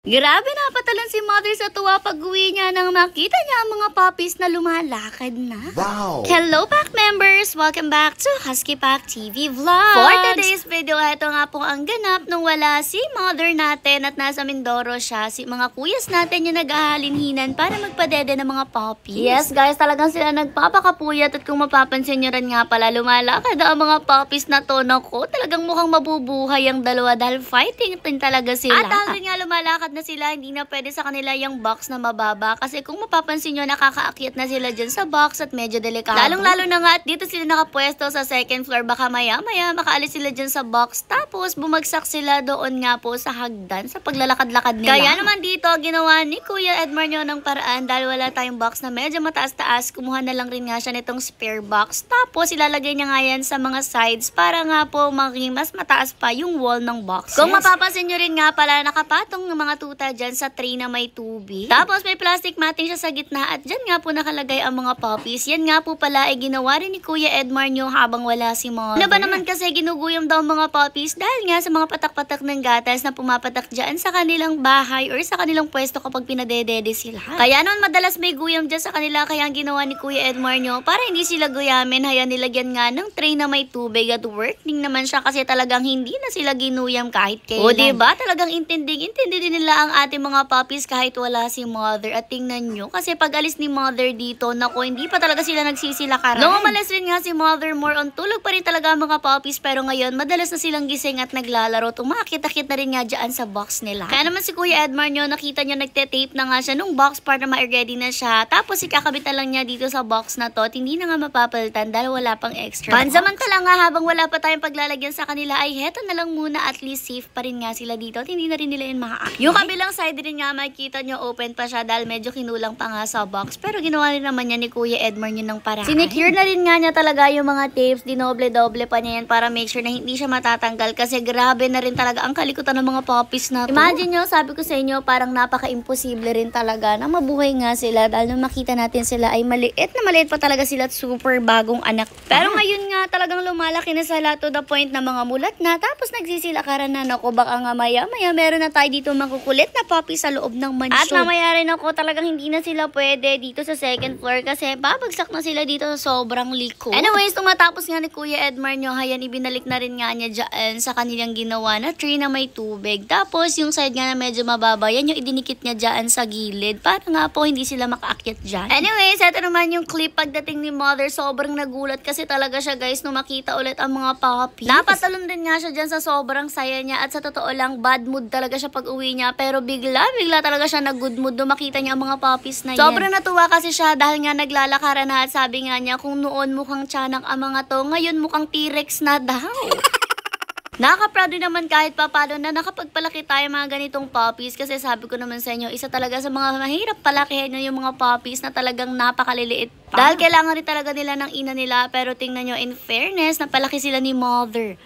Grabe napatalan si Mother sa tuwa pag-uwi niya nang makita niya ang mga puppies na lumalakad na. Wow! Hello Pack members! Welcome back to Husky Pack TV Vlogs! For today's video, ito nga po ang ganap nung wala si Mother natin at nasa Mindoro siya. Si mga kuyas natin yung nag-ahalinhinan para magpadede ng mga puppies. Yes guys, talagang sila nagpapakapuyat at kung mapapansin nyo rin nga pala, lumalakad ang mga puppies na to. Naku, talagang mukhang mabubuhay ang dalawa dahil fighting din talaga sila. At dahil nga lumalakad na sila, hindi na pwede sa kanila yung box na mababa kasi kung mapapansin nyo, nakakaakyat na sila dyan sa box at medyo delikado. Lalong-lalo na nga at dito sila nakapwesto sa second floor, baka maya-maya makaalis sila dyan sa box tapos bumagsak sila doon nga po sa hagdan sa paglalakad-lakad nila. Kaya naman dito, ginawa ni Kuya Edmar nyo ng paraan dahil wala tayong box na medyo mataas-taas, kumuha na lang rin nga siya nitong spare box tapos ilalagay niya nga yan sa mga sides para nga po maging mas mataas pa yung wall ng box. Kung mapapansin nyo rin nga pala, nakapatong ng mga tuta dyan sa tray na may tubig. Tapos may plastic matting siya sa gitna at dyan nga po nakalagay ang mga puppies. Yan nga po pala ay ginawa rin ni Kuya Edmar nyo habang wala si Mother. Ano ba naman kasi ginuguyom daw mga puppies dahil nga sa mga patak-patak ng gatas na pumapatak dyan sa kanilang bahay or sa kanilang pwesto kapag pinadedede sila. Kaya noon madalas may guyam dyan sa kanila, kaya ang ginawa ni Kuya Edmar nyo para hindi sila guyamin, haya nilagyan nga ng tray na may tubig at working naman siya kasi talagang hindi na sila ginuyam kahit kailan. O diba? Talagang intindi din nila ang ating mga puppies kahit wala si Mother. At tingnan nyo, kasi pag alis ni Mother dito, naku, hindi pa talaga sila nagsisilakaran. Nung umalis rin nga si Mother, more on tulog pa rin talaga ang mga puppies, pero ngayon, madalas na silang gising at naglalaro. Tumakit-akit na rin nga dyan sa box nila. Kaya naman si Kuya Edmar nyo, nakita nyo nagte-tape na nga siya nung box para ma-ready na siya. Tapos ikakabit na lang niya dito sa box na to. Hindi na nga mapapalitan dahil wala pang extra box. Pansamantala nga, habang wala pa tayong paglalagyan sa kanila, ay heto na lang muna, at least safe pa rin nga sila dito at hindi na rin nila yun makakakit. Yung kabilang side rin nga, makikita nyo open pa siya dahil medyo kinulang pa nga sa box, pero ginawa rin naman niya ni Kuya Edmar yun ng paraan. Sinecure na rin nga niya talaga yung mga tapes, dinoble-doble pa niya yan para make sure na hindi siya matatanggal kasi grabe na rin talaga ang kalikutan ng mga puppies na to. Imagine nyo, sabi ko sa inyo, parang napaka-imposible rin talaga na mabuhay nga sila dahil nung makita natin sila ay maliit na maliit pa talaga sila at super bagong anak. Pero ngayon nga talagang lumalaki na sila to the point na mga mulat na tapos nagsisilakaran na. Naku, baka nga maya-maya meron na tayo dito makukulit na puppy sa loob ng mansyon. At mamaya rin ako, talagang hindi na sila pwede dito sa second floor kasi babagsak na sila dito sa sobrang liko. Anyways, nung matapos nga ni Kuya Edmar nyo, hayan, ibinalik na rin nga niya dyan sa kanilang ginawa na tray na may tubig. Tapos yung side nga na medyo mababa, yan yung idinikit niya dyan sa gilid para nga po hindi sila makaakyat dyan. Anyways, ito naman yung clip pagdating ni Mother. Sobrang nagulat kasi talaga siya guys nung makita ulit ang mga puppies. Napatalon din nga siya dyan sa sobrang saya niya at sa totoo lang bad mood talaga siya pag uwi niya, pero bigla talaga siya nag good mood nung makita niya ang mga puppies na yan. Sobrang natuwa kasi siya dahil nga naglalakaran na at sabi nga niya kung noon mukhang tiyanak ang mga to, ngayon mukhang T-Rex na daw. Nakaka-proud din naman kahit papalo na nakapagpalaki tayo mga ganitong puppies kasi sabi ko naman sa inyo, isa talaga sa mga mahirap palakihin nyo yung mga puppies na talagang napakaliliit pa. Dahil kailangan rin talaga nila ng ina nila, pero tingnan nyo, in fairness, napalaki sila ni Mother.